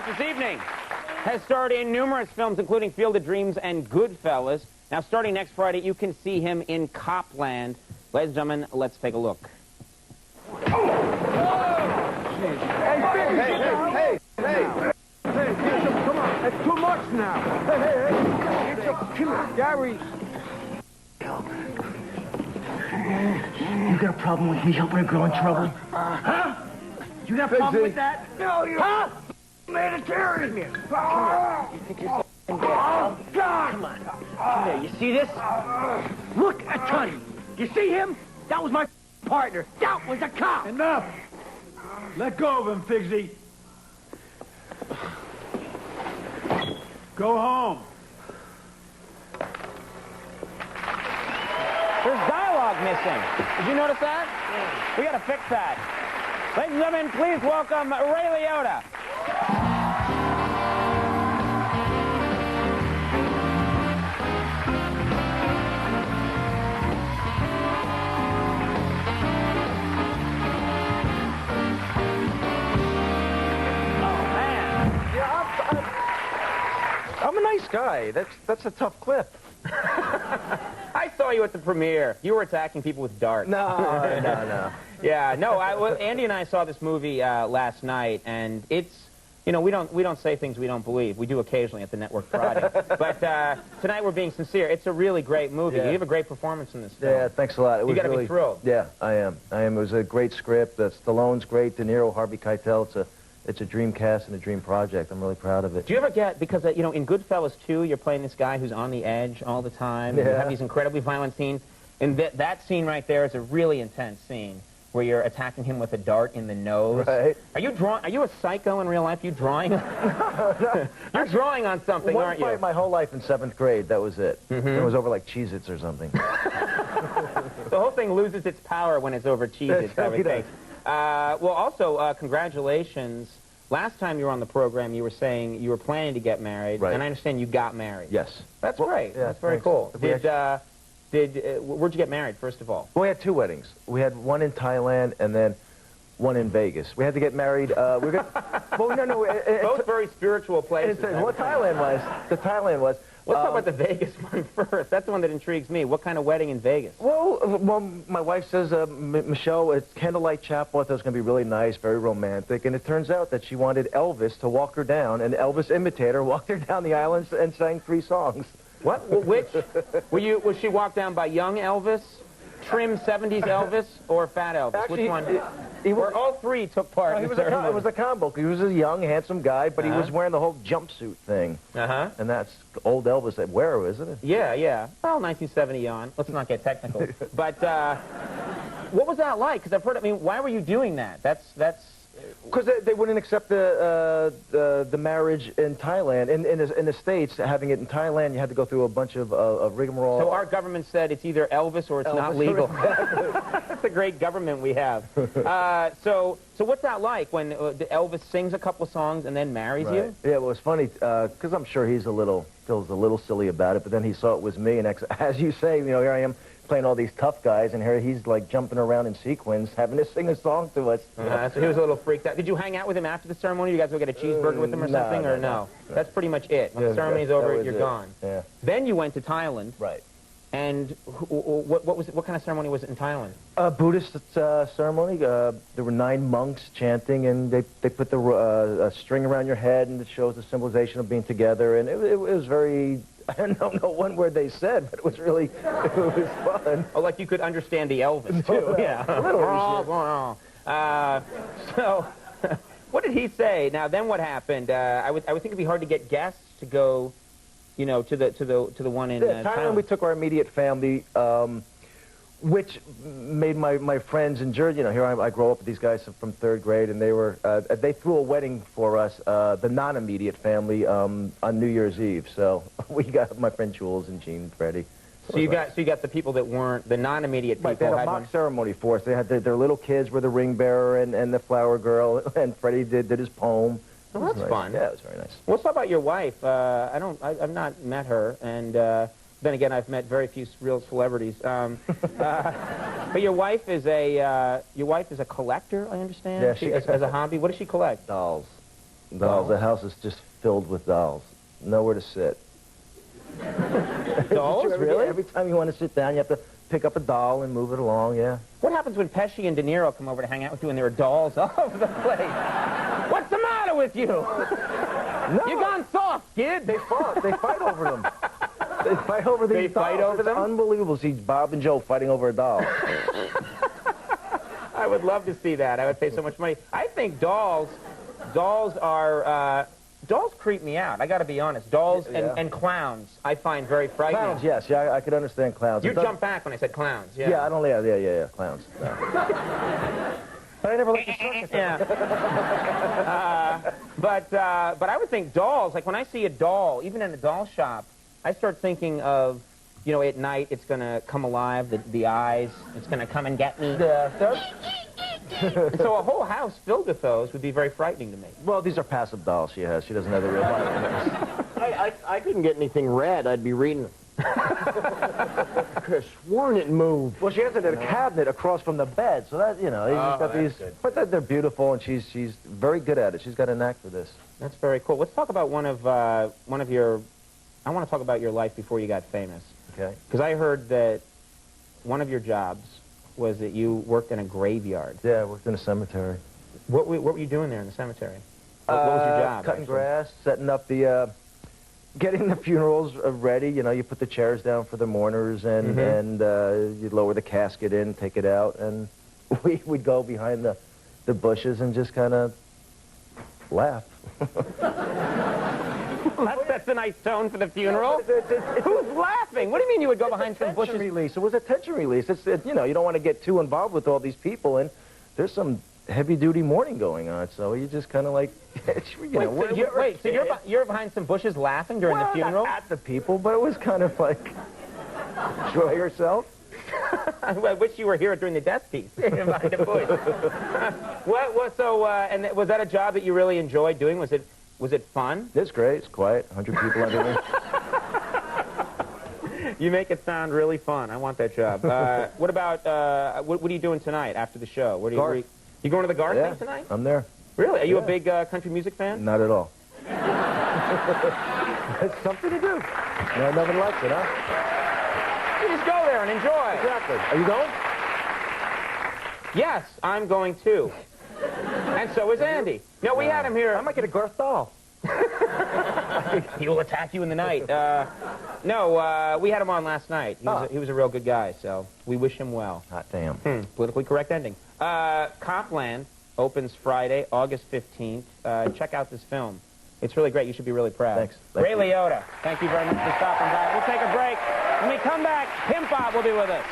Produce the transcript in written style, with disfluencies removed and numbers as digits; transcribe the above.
watch this evening has starred in numerous films, including Field of Dreams and Goodfellas. Now, starting next Friday, you can see him in Copland. Ladies and gentlemen, let's take a look. Hey, come on. That's too much now. Hey. Come here, Gary. You got a problem with me helping a girl in trouble? Huh? You got a problem with that? No, you... Huh? Humanitarian. Come here. You think you're so bad? Oh, God. Come on. Come here. You see this? Look at Tony. You see him? That was my partner. That was a cop. Enough. Let go of him, Figsy. Go home. There's dialogue missing. Did you notice that? Yeah. We got to fix that. Ladies and gentlemen, please welcome Ray Liotta. I'm a nice guy. That's a tough clip. I saw you at the premiere. You were attacking people with darts. No. Yeah, no. Andy and I saw this movie last night, and it's, you know, we don't say things we don't believe. We do occasionally at the network Friday. But tonight we're being sincere. It's a really great movie. Yeah. You have a great performance in this film. Yeah, thanks a lot. You got to be thrilled. Yeah, I am. It was a great script. Stallone's great. De Niro, Harvey Keitel. It's a dream cast and a dream project. I'm really proud of it. Do you ever get, because, you know, in Goodfellas 2, you're playing this guy who's on the edge all the time. Yeah. And you have these incredibly violent scenes. And that scene right there is a really intense scene where you're attacking him with a dart in the nose. Right. Are you a psycho in real life? Are you drawing? No. You're drawing on something, aren't you? One fight my whole life in 7th grade, that was it. It was over like Cheez-Its or something. The whole thing loses its power when it's over Cheez-Its, I would think. Well, also, congratulations. Last time you were on the program, you were saying you were planning to get married, right. And I understand you got married. Yes. That's great. Yeah, that's very thanks. cool. Where'd you get married, first of all? Well, we had 2 weddings. We had one in Thailand and then one in Vegas. We had to get married. Well, no. Both very spiritual places. What Thailand was. Let's talk about the Vegas one first. That's the one that intrigues me. What kind of wedding in Vegas? Well, my wife says, Michelle, it's candlelight chapel. I thought it was going to be really nice, very romantic. And it turns out that she wanted Elvis to walk her down, and Elvis imitator walked her down the aisle and sang 3 songs. What? Which? Was she walked down by young Elvis, trim 70s Elvis, or fat Elvis? Actually, which one? Or all 3 took part in the ceremony? It was a combo. He was a young, handsome guy, but he was wearing the whole jumpsuit thing. And that's old Elvis at wear, isn't it? Yeah. Well, 1970 on. Let's not get technical. But what was that like? Because I've heard, I mean, why were you doing that? That's... Because they wouldn't accept the marriage in Thailand. In the States, having it in Thailand, you had to go through a bunch of rigmarole. So our government said it's either Elvis or it's not legal. That's a great government we have. So what's that like when Elvis sings a couple of songs and then marries you? Yeah, well, it was funny because I'm sure feels a little silly about it, but then he saw it was me, and as you say, you know, here I am playing all these tough guys, and here he's like jumping around in sequins, having to sing a song to us. So he was a little freaked out. Did you hang out with him after the ceremony? You guys go get a cheeseburger with him or something, or no? That's pretty much it. When the ceremony's over, you're gone. Yeah. Then you went to Thailand. Right. And what kind of ceremony was it in Thailand? A Buddhist ceremony. There were 9 monks chanting, and they put the string around your head, and it shows the symbolization of being together. And it was very. I don't know one word they said, but it was really it was fun. Oh, like you could understand the Elvis too. Yeah. A little. So, what did he say? Now, then what happened? I would think it'd be hard to get guests to go, you know, to the one in Thailand. We took our immediate family, which made my friends in Jersey. You know, here I grow up with these guys from 3rd grade, and they threw a wedding for us, the non-immediate family, on New Year's Eve. So we got my friend Jules and Gene and Freddie. So you got the people that weren't the non-immediate people. Right, they had a mock ceremony for us. They had their little kids were the ring bearer and the flower girl, and Freddie did his poem. Well, that's fun. Yeah, it was very nice. What's about your wife? I've not met her, and then again, I've met very few real celebrities. But your wife is a collector, I understand. Yeah, as a hobby. What does she collect? Dolls. Dolls. The house is just filled with dolls. Nowhere to sit. Dolls? Really? Every time you want to sit down, you have to pick up a doll and move it along, yeah. What happens when Pesci and De Niro come over to hang out with you and there are dolls all over the place? What's the matter with you? No. You gone soft, kid. They fight over them. They fight over these dolls. Fight over them? Unbelievable. See Bob and Joe fighting over a doll. I would love to see that. I would pay so much money. I think dolls creep me out. I got to be honest. Dolls and clowns I find very frightening. Clowns, yes. Yeah, I could understand clowns. You jumped back when I said clowns. Yeah. Yeah, I don't. Yeah. Clowns. No. But I never liked the circus. Yeah. But I would think dolls. Like when I see a doll, even in a doll shop, I start thinking of, you know, at night it's going to come alive, the eyes. It's going to come and get me. Yeah. So a whole house filled with those would be very frightening to me. Well, these are passive dolls she has. She doesn't have the real ones. I couldn't get anything red. I'd be reading them. I could have sworn it moved. Well, she has it in a cabinet across from the bed, so that, you know, you've got these. Good. But they're beautiful, and she's very good at it. She's got a knack for this. That's very cool. Let's talk about one of your. I want to talk about your life before you got famous. Okay. Because I heard that one of your jobs was that you worked in a graveyard. Yeah, I worked in a cemetery. What were you doing there in the cemetery? What was your job? Cutting actually? grass, setting up the, getting the funerals ready. You know, you put the chairs down for the mourners, and you lower the casket in, take it out, and we'd go behind the bushes and just kind of laugh. That's a nice tone for the funeral. Who's laughing? What do you mean you would go behind some bushes? Release. It was a tension release. You know, you don't want to get too involved with all these people, and there's some heavy-duty mourning going on, so you just kind of like, so you're behind some bushes laughing during the funeral? Not at the people, but it was kind of like, enjoy yourself. I wish you were here during the death piece, behind a bush. And was that a job that you really enjoyed doing? Was it fun? It's great. It's quiet. 100 people under me. You make it sound really fun. I want that job. What about, what are you doing tonight after the show? You going to the Garth thing tonight? I'm there. Really? Are you a big country music fan? Not at all. It's something to do. No, nothing like it, huh? You just go there and enjoy. Exactly. Are you going? Yes, I'm going too. And so is Andy. No, we had him here. I might get a Garth doll. He will attack you in the night. No, we had him on last night. He was a real good guy, so we wish him well. Hot damn. Politically correct ending. Copland opens Friday, August 15th. Check out this film. It's really great. You should be really proud. Thanks. Ray Liotta, thank you very much for stopping by. We'll take a break. When we come back, Pimp Bob will be with us.